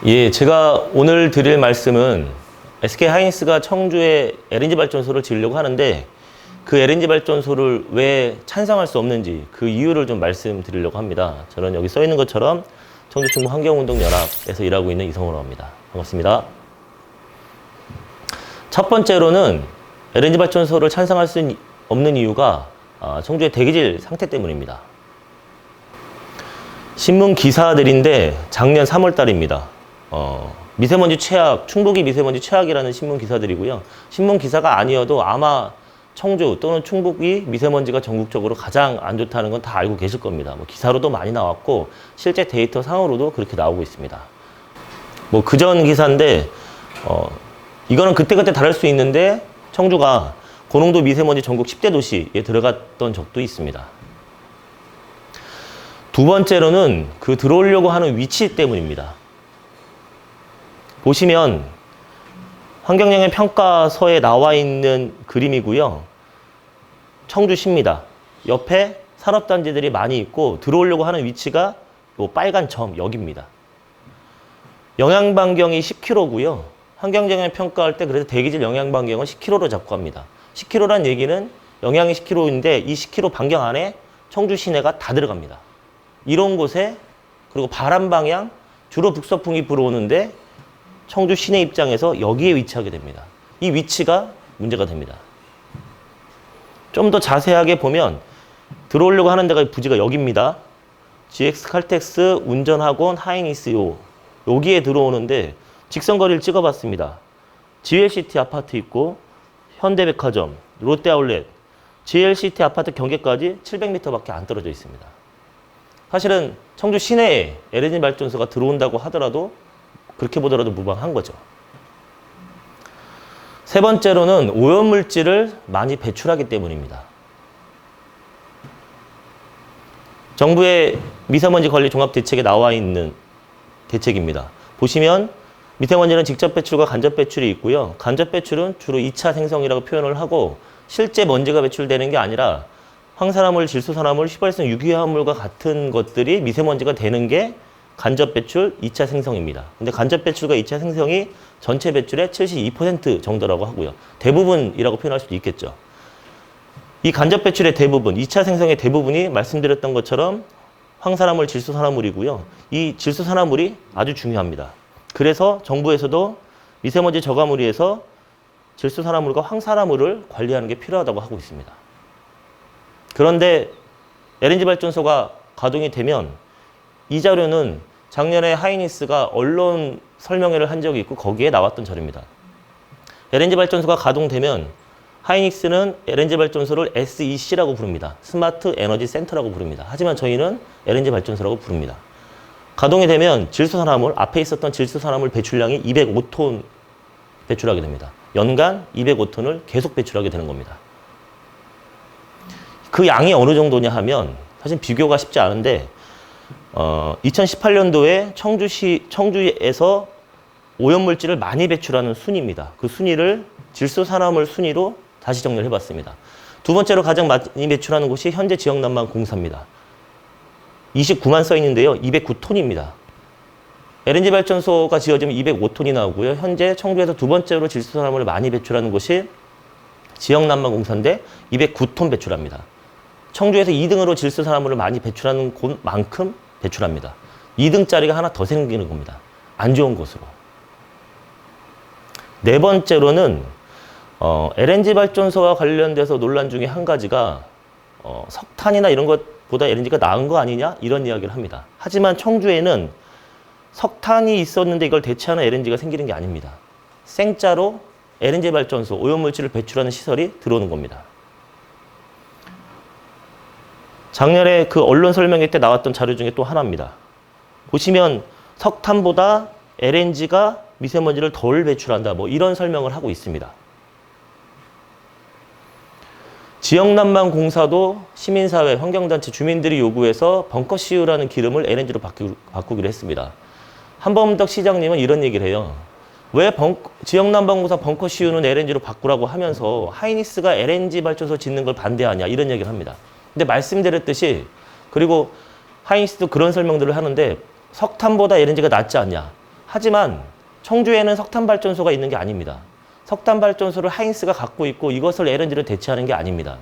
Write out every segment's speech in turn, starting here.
예, 제가 오늘 드릴 말씀은 SK 하이닉스가 청주에 LNG 발전소를 지으려고 하는데 그 LNG 발전소를 왜 찬성할 수 없는지 그 이유를 좀 말씀드리려고 합니다. 저는 여기 써 있는 것처럼 청주충북환경운동연합에서 일하고 있는 이성호라고 합니다. 반갑습니다. 첫 번째로는 LNG 발전소를 찬성할 수 없는 이유가 청주의 대기질 상태 때문입니다. 신문 기사들인데 작년 3월 달입니다. 미세먼지 최악, 충북이 미세먼지 최악이라는 신문 기사들이고요. 신문 기사가 아니어도 아마 청주 또는 충북이 미세먼지가 전국적으로 가장 안 좋다는 건 다 알고 계실 겁니다. 뭐 기사로도 많이 나왔고 실제 데이터 상으로도 그렇게 나오고 있습니다. 뭐 그전 기사인데 이거는 그때그때 다를 수 있는데 청주가 고농도 미세먼지 전국 10대 도시에 들어갔던 적도 있습니다. 두 번째로는 그 들어오려고 하는 위치 때문입니다. 보시면 환경영향 평가서에 나와 있는 그림이고요. 청주시입니다. 옆에 산업단지들이 많이 있고 들어오려고 하는 위치가 요 빨간 점 여기입니다. 영향반경이 10km고요. 환경영향 평가할 때 그래서 대기질 영향반경은 10km로 잡고 합니다. 10km란 얘기는 영향이 10km인데 이 10km 반경 안에 청주 시내가 다 들어갑니다. 이런 곳에 그리고 바람 방향 주로 북서풍이 불어오는데 청주 시내 입장에서 여기에 위치하게 됩니다. 이 위치가 문제가 됩니다. 좀 더 자세하게 보면 들어오려고 하는 데가 부지가 여기입니다. GX 칼텍스 운전학원 하이닉스 여기에 들어오는데 직선거리를 찍어봤습니다. GLCT 아파트 있고 현대백화점, 롯데아울렛, GLCT 아파트 경계까지 700m밖에 안 떨어져 있습니다. 사실은 청주 시내에 LNG 발전소가 들어온다고 하더라도 그렇게 보더라도 무방한 거죠. 세 번째로는 오염물질을 많이 배출하기 때문입니다. 정부의 미세먼지 관리 종합대책에 나와 있는 대책입니다. 보시면 미세먼지는 직접 배출과 간접 배출이 있고요. 간접 배출은 주로 2차 생성이라고 표현을 하고 실제 먼지가 배출되는 게 아니라 황산화물, 질소산화물, 휘발성 유기화합물과 같은 것들이 미세먼지가 되는 게 간접 배출 2차 생성입니다. 근데 간접 배출과 2차 생성이 전체 배출의 72% 정도라고 하고요. 대부분이라고 표현할 수도 있겠죠. 이 간접 배출의 대부분, 2차 생성의 대부분이 말씀드렸던 것처럼 황산화물, 질소산화물이고요. 이 질소산화물이 아주 중요합니다. 그래서 정부에서도 미세먼지 저감우리에서 질소산화물과 황산화물을 관리하는 게 필요하다고 하고 있습니다. 그런데 LNG 발전소가 가동이 되면 이 자료는 작년에 하이닉스가 언론 설명회를 한 적이 있고 거기에 나왔던 자료입니다. LNG 발전소가 가동되면 하이닉스는 LNG 발전소를 SEC라고 부릅니다. 스마트 에너지 센터라고 부릅니다. 하지만 저희는 LNG 발전소라고 부릅니다. 가동이 되면 질소산화물, 앞에 있었던 질소산화물 배출량이 205톤 배출하게 됩니다. 연간 205톤을 계속 배출하게 되는 겁니다. 그 양이 어느 정도냐 하면 사실 비교가 쉽지 않은데 2018년도에 청주에서 오염물질을 많이 배출하는 순위입니다. 그 순위를 질소산화물 순위로 다시 정리를 해봤습니다. 두 번째로 가장 많이 배출하는 곳이 현재 지역난방공사입니다. 29만 써 있는데요. 209톤입니다. LNG 발전소가 지어지면 205톤이 나오고요. 현재 청주에서 두 번째로 질소산화물을 많이 배출하는 곳이 지역난방공사인데 209톤 배출합니다. 청주에서 2등으로 질소산화물을 많이 배출하는 곳만큼 배출합니다. 2등짜리가 하나 더 생기는 겁니다. 안 좋은 곳으로. 네 번째로는 LNG 발전소와 관련돼서 논란 중에 한 가지가 석탄이나 이런 것보다 LNG가 나은 거 아니냐 이런 이야기를 합니다. 하지만 청주에는 석탄이 있었는데 이걸 대체하는 LNG가 생기는 게 아닙니다. 생짜로 LNG 발전소, 오염물질을 배출하는 시설이 들어오는 겁니다. 작년에 그 언론 설명회 때 나왔던 자료 중에 또 하나입니다. 보시면 석탄보다 LNG가 미세먼지를 덜 배출한다. 뭐 이런 설명을 하고 있습니다. 지역난방공사도 시민사회, 환경단체, 주민들이 요구해서 벙커CU라는 기름을 LNG로 바꾸기로 했습니다. 한범덕 시장님은 이런 얘기를 해요. 왜 지역난방공사 벙커CU는 LNG로 바꾸라고 하면서 하이닉스가 LNG 발전소 짓는 걸 반대하냐 이런 얘기를 합니다. 근데 말씀드렸듯이 그리고 하이닉스도 그런 설명들을 하는데 석탄보다 LNG가 낫지 않냐. 하지만 청주에는 석탄발전소가 있는 게 아닙니다. 석탄발전소를 하이닉스가 갖고 있고 이것을 LNG로 대체하는 게 아닙니다.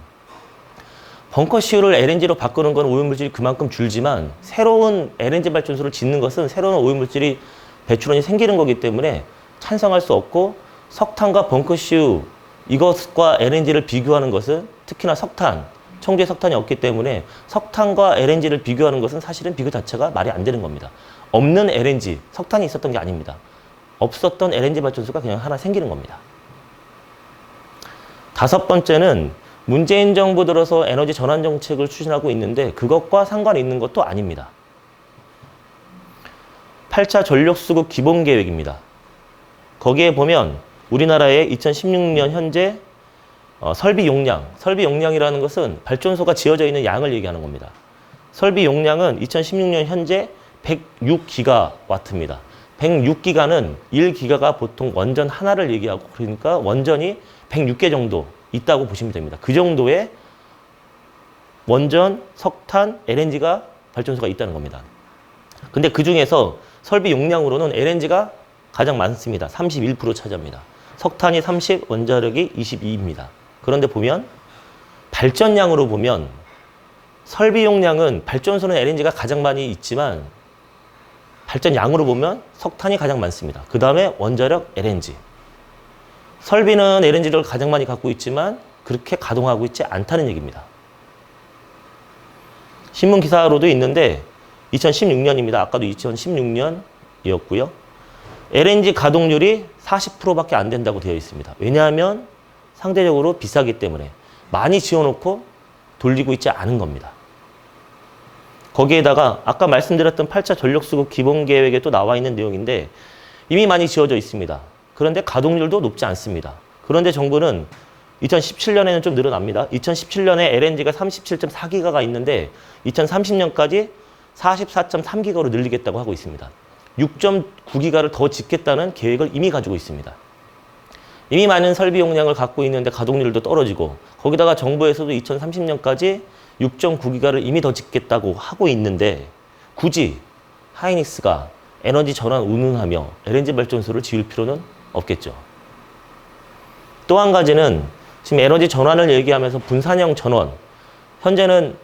벙커CU를 LNG로 바꾸는 건 오염물질이 그만큼 줄지만 새로운 LNG 발전소를 짓는 것은 새로운 오염물질이 배출원이 생기는 거기 때문에 찬성할 수 없고, 석탄과 벙커CU 이것과 LNG를 비교하는 것은, 특히나 석탄, 청주에 석탄이 없기 때문에 석탄과 LNG를 비교하는 것은 사실은 비교 자체가 말이 안 되는 겁니다. 없는 LNG, 석탄이 있었던 게 아닙니다. 없었던 LNG 발전소가 그냥 하나 생기는 겁니다. 다섯 번째는 문재인 정부 들어서 에너지 전환 정책을 추진하고 있는데 그것과 상관이 있는 것도 아닙니다. 8차 전력수급 기본계획입니다. 거기에 보면 우리나라의 2016년 현재 설비 용량이라는 것은 발전소가 지어져 있는 양을 얘기하는 겁니다. 설비 용량은 2016년 현재 106기가와트입니다. 106기가는 1기가가 보통 원전 하나를 얘기하고, 그러니까 원전이 106개 정도 있다고 보시면 됩니다. 그 정도의 원전, 석탄, LNG가 발전소가 있다는 겁니다. 근데 그 중에서 설비 용량으로는 LNG가 가장 많습니다. 31% 차지합니다. 석탄이 30, 원자력이 22입니다. 그런데 보면 발전량으로 보면 설비 용량은 발전소는 LNG가 가장 많이 있지만 발전량으로 보면 석탄이 가장 많습니다. 그 다음에 원자력, LNG. 설비는 LNG를 가장 많이 갖고 있지만 그렇게 가동하고 있지 않다는 얘기입니다. 신문 기사로도 있는데 2016년입니다. 아까도 2016년이었고요. LNG 가동률이 40%밖에 안 된다고 되어 있습니다. 왜냐하면 상대적으로 비싸기 때문에 많이 지어놓고 돌리고 있지 않은 겁니다. 거기에다가 아까 말씀드렸던 8차 전력수급 기본계획에 또 나와 있는 내용인데 이미 많이 지어져 있습니다. 그런데 가동률도 높지 않습니다. 그런데 정부는 2017년에는 좀 늘어납니다. 2017년에 LNG가 37.4기가가 있는데 2030년까지 44.3기가로 늘리겠다고 하고 있습니다. 6.9기가를 더 짓겠다는 계획을 이미 가지고 있습니다. 이미 많은 설비 용량을 갖고 있는데 가동률도 떨어지고, 거기다가 정부에서도 2030년까지 6.9기가를 이미 더 짓겠다고 하고 있는데 굳이 하이닉스가 에너지 전환 운운하며 LNG 발전소를 지을 필요는 없겠죠. 또 한 가지는 지금 에너지 전환을 얘기하면서 분산형 전원, 현재는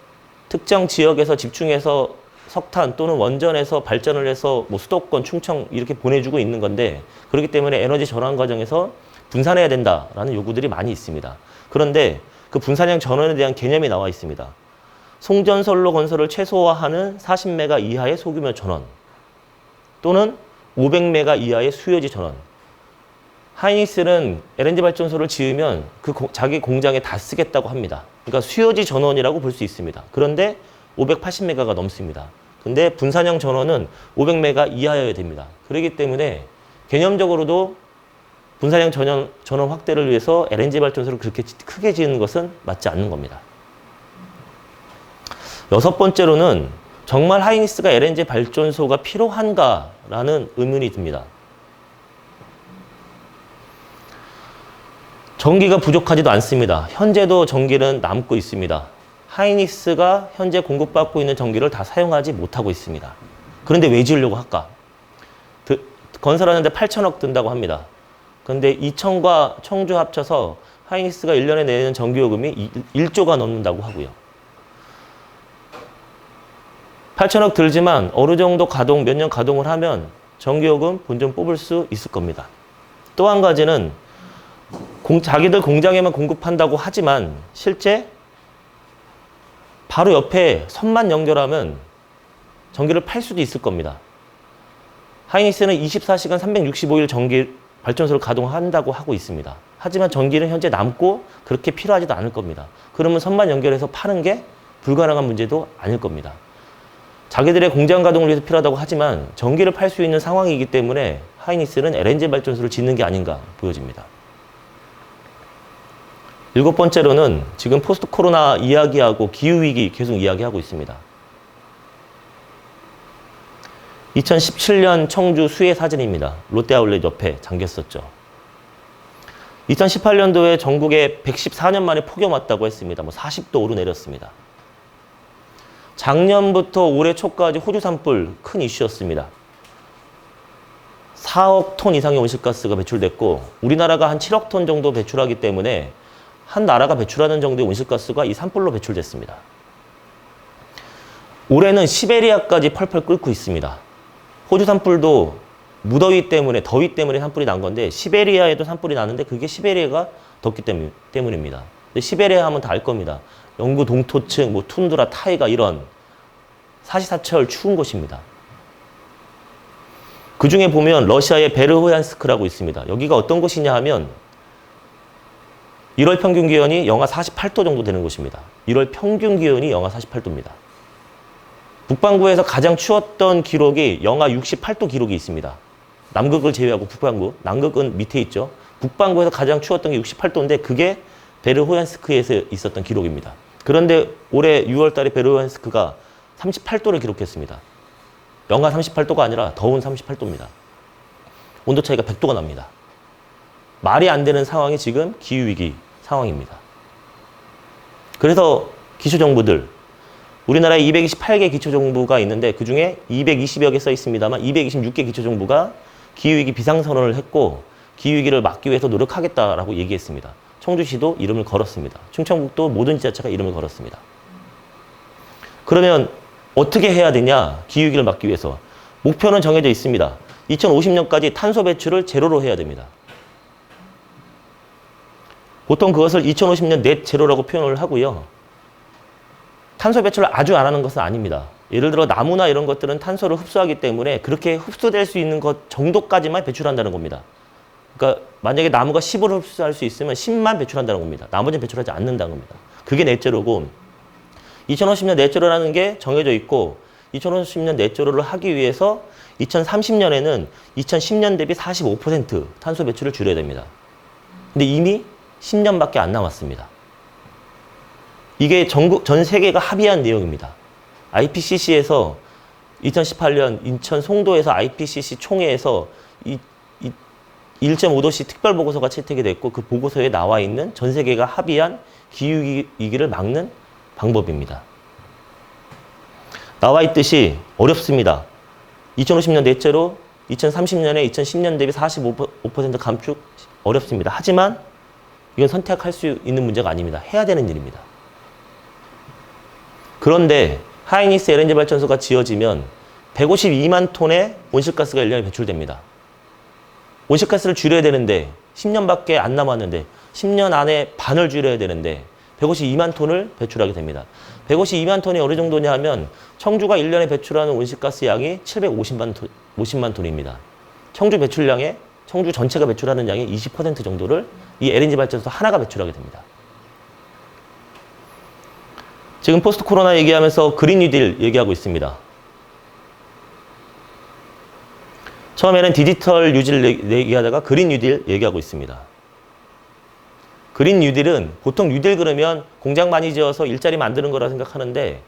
특정 지역에서 집중해서 석탄 또는 원전에서 발전을 해서 뭐 수도권, 충청 이렇게 보내주고 있는 건데, 그렇기 때문에 에너지 전환 과정에서 분산해야 된다라는 요구들이 많이 있습니다. 그런데 그 분산형 전원에 대한 개념이 나와 있습니다. 송전선로 건설을 최소화하는 40메가 이하의 소규모 전원 또는 500메가 이하의 수요지 전원. 하이닉스는 LNG 발전소를 지으면 자기 공장에 다 쓰겠다고 합니다. 그러니까 수요지 전원이라고 볼 수 있습니다. 그런데 580메가가 넘습니다. 근데 분산형 전원은 500메가 이하여야 됩니다. 그렇기 때문에 개념적으로도 분산형 전원 확대를 위해서 LNG 발전소를 그렇게 크게 지은 것은 맞지 않는 겁니다. 여섯 번째로는 정말 하이닉스가 LNG 발전소가 필요한가라는 의문이 듭니다. 전기가 부족하지도 않습니다. 현재도 전기는 남고 있습니다. 하이닉스가 현재 공급받고 있는 전기를 다 사용하지 못하고 있습니다. 그런데 왜 지으려고 할까? 건설하는데 8천억 든다고 합니다. 그런데 이천과 청주 합쳐서 하이닉스가 1년에 내는 전기요금이 1조가 넘는다고 하고요. 8천억 들지만 어느 정도 몇 년 가동을 하면 전기요금 본전 뽑을 수 있을 겁니다. 또 한 가지는 자기들 공장에만 공급한다고 하지만 실제 바로 옆에 선만 연결하면 전기를 팔 수도 있을 겁니다. 하이닉스는 24시간 365일 전기 발전소를 가동한다고 하고 있습니다. 하지만 전기는 현재 남고 그렇게 필요하지도 않을 겁니다. 그러면 선만 연결해서 파는 게 불가능한 문제도 아닐 겁니다. 자기들의 공장 가동을 위해서 필요하다고 하지만 전기를 팔 수 있는 상황이기 때문에 하이닉스는 LNG 발전소를 짓는 게 아닌가 보여집니다. 일곱 번째로는 지금 포스트 코로나 이야기하고 기후위기 계속 이야기하고 있습니다. 2017년 청주 수해 사진입니다. 롯데아울렛 옆에 잠겼었죠. 2018년도에 전국에 114년 만에 폭염 왔다고 했습니다. 40도 오르내렸습니다. 작년부터 올해 초까지 호주 산불 큰 이슈였습니다. 4억 톤 이상의 온실가스가 배출됐고 우리나라가 한 7억 톤 정도 배출하기 때문에 한 나라가 배출하는 정도의 온실가스가 이 산불로 배출됐습니다. 올해는 시베리아까지 펄펄 끓고 있습니다. 호주 산불도 무더위 때문에, 더위 때문에 산불이 난 건데 시베리아에도 산불이 나는데 그게 시베리아가 덥기 때문입니다. 근데 시베리아 하면 다 알 겁니다. 영구 동토층, 뭐 툰드라, 타이가 이런 사시사철 추운 곳입니다. 그 중에 보면 러시아의 베르호얀스크라고 있습니다. 여기가 어떤 곳이냐 하면 1월 평균 기온이 영하 48도 정도 되는 곳입니다. 1월 평균 기온이 영하 48도입니다. 북반구에서 가장 추웠던 기록이 영하 68도 기록이 있습니다. 남극을 제외하고 북반구, 남극은 밑에 있죠. 북반구에서 가장 추웠던 게 68도인데 그게 베르호얀스크에서 있었던 기록입니다. 그런데 올해 6월 달에 베르호얀스크가 38도를 기록했습니다. 영하 38도가 아니라 더운 38도입니다. 온도 차이가 100도가 납니다. 말이 안 되는 상황이 지금 기후위기 상황입니다. 그래서 기초정부들, 우리나라에 228개 기초정부가 있는데 그 중에 220여 개 써 있습니다만 226개 기초정부가 기후위기 비상선언을 했고 기후위기를 막기 위해서 노력하겠다라고 얘기했습니다. 청주시도 이름을 걸었습니다. 충청북도 모든 지자체가 이름을 걸었습니다. 그러면 어떻게 해야 되냐? 기후위기를 막기 위해서. 목표는 정해져 있습니다. 2050년까지 탄소 배출을 제로로 해야 됩니다. 보통 그것을 2050년 넷 제로라고 표현을 하고요. 탄소 배출을 아주 안 하는 것은 아닙니다. 예를 들어 나무나 이런 것들은 탄소를 흡수하기 때문에 그렇게 흡수될 수 있는 것 정도까지만 배출한다는 겁니다. 그러니까 만약에 나무가 10을 흡수할 수 있으면 10만 배출한다는 겁니다. 나머지는 배출하지 않는다는 겁니다. 그게 넷제로고 2050년 넷제로라는 게 정해져 있고 2050년 넷제로를 하기 위해서 2030년에는 2010년 대비 45% 탄소 배출을 줄여야 됩니다. 근데 이미 10년밖에 안 남았습니다. 이게 전 세계가 합의한 내용입니다. IPCC에서 2018년 인천 송도에서 IPCC 총회에서 1.5도씨 특별보고서가 채택이 됐고 그 보고서에 나와 있는 전 세계가 합의한 기후위기를 막는 방법입니다. 나와 있듯이 어렵습니다. 2050년 넷제로 2030년에 2010년 대비 45% 감축 어렵습니다. 하지만 이건 선택할 수 있는 문제가 아닙니다. 해야 되는 일입니다. 그런데 하이닉스 LNG 발전소가 지어지면 152만 톤의 온실가스가 1년에 배출됩니다. 온실가스를 줄여야 되는데 10년밖에 안 남았는데 10년 안에 반을 줄여야 되는데 152만 톤을 배출하게 됩니다. 152만 톤이 어느 정도냐 하면 청주가 1년에 배출하는 온실가스 양이 750만 톤입니다. 청주 배출량의 청주 전체가 배출하는 양의 20% 정도를 이 LNG 발전소 하나가 배출하게 됩니다. 지금 포스트 코로나 얘기하면서 그린 뉴딜 얘기하고 있습니다. 처음에는 디지털 뉴딜 얘기하다가 그린 뉴딜 얘기하고 있습니다. 그린 뉴딜은 보통 뉴딜 그러면 공장 많이 지어서 일자리 만드는 거라 생각하는데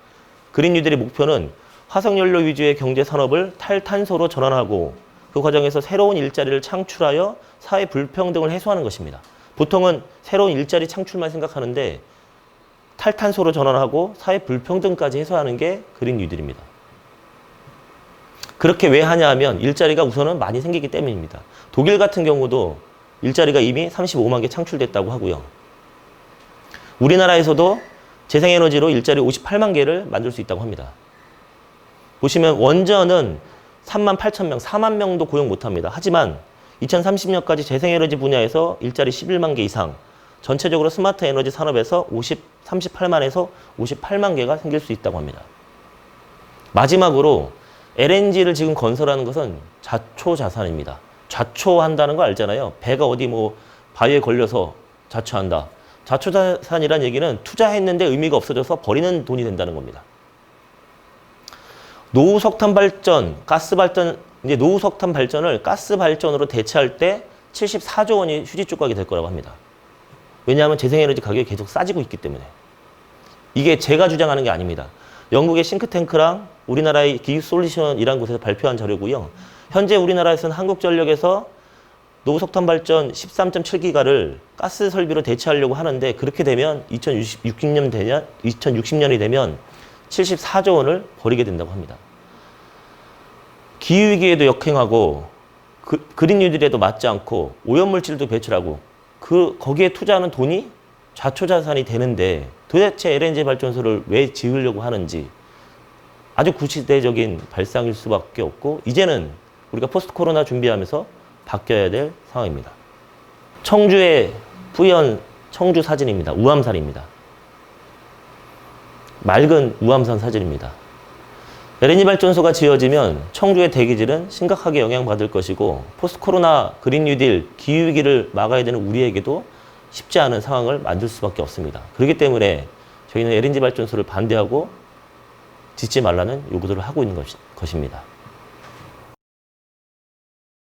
그린 뉴딜의 목표는 화석연료 위주의 경제 산업을 탈탄소로 전환하고 그 과정에서 새로운 일자리를 창출하여 사회 불평등을 해소하는 것입니다. 보통은 새로운 일자리 창출만 생각하는데 탈탄소로 전환하고 사회 불평등까지 해소하는 게 그린 뉴딜입니다. 그렇게 왜 하냐 하면 일자리가 우선은 많이 생기기 때문입니다. 독일 같은 경우도 일자리가 이미 35만 개 창출됐다고 하고요. 우리나라에서도 재생에너지로 일자리 58만 개를 만들 수 있다고 합니다. 보시면 원전은 3만 8천 명, 4만 명도 고용 못합니다. 하지만 2030년까지 재생에너지 분야에서 일자리 11만 개 이상, 전체적으로 스마트 에너지 산업에서 38만에서 58만 개가 생길 수 있다고 합니다. 마지막으로 LNG를 지금 건설하는 것은 자초자산입니다. 자초한다는 거 알잖아요. 배가 어디 뭐 바위에 걸려서 자초한다. 자초자산이란 얘기는 투자했는데 의미가 없어져서 버리는 돈이 된다는 겁니다. 노후 석탄 발전, 가스 발전, 이제 노후 석탄 발전을 가스 발전으로 대체할 때 74조 원이 휴지 조각이 될 거라고 합니다. 왜냐하면 재생에너지 가격이 계속 싸지고 있기 때문에. 이게 제가 주장하는 게 아닙니다. 영국의 싱크탱크랑 우리나라의 기술솔루션이라는 곳에서 발표한 자료고요. 현재 우리나라에서는 한국전력에서 노후 석탄 발전 13.7기가를 가스 설비로 대체하려고 하는데 그렇게 되면 2060년이 되면 74조 원을 버리게 된다고 합니다. 기후위기에도 역행하고 그린 뉴딜에도 맞지 않고 오염물질도 배출하고 거기에 투자하는 돈이 좌초자산이 되는데 도대체 LNG 발전소를 왜 지으려고 하는지 아주 구시대적인 발상일 수밖에 없고 이제는 우리가 포스트 코로나 준비하면서 바뀌어야 될 상황입니다. 청주의 뿌연 청주 사진입니다. 우암산입니다. 맑은 우암산 사진입니다. LNG 발전소가 지어지면 청주의 대기질은 심각하게 영향받을 것이고 포스트 코로나 그린 뉴딜 기후위기를 막아야 되는 우리에게도 쉽지 않은 상황을 만들 수밖에 없습니다. 그렇기 때문에 저희는 LNG 발전소를 반대하고 짓지 말라는 요구들을 하고 있는 것입니다.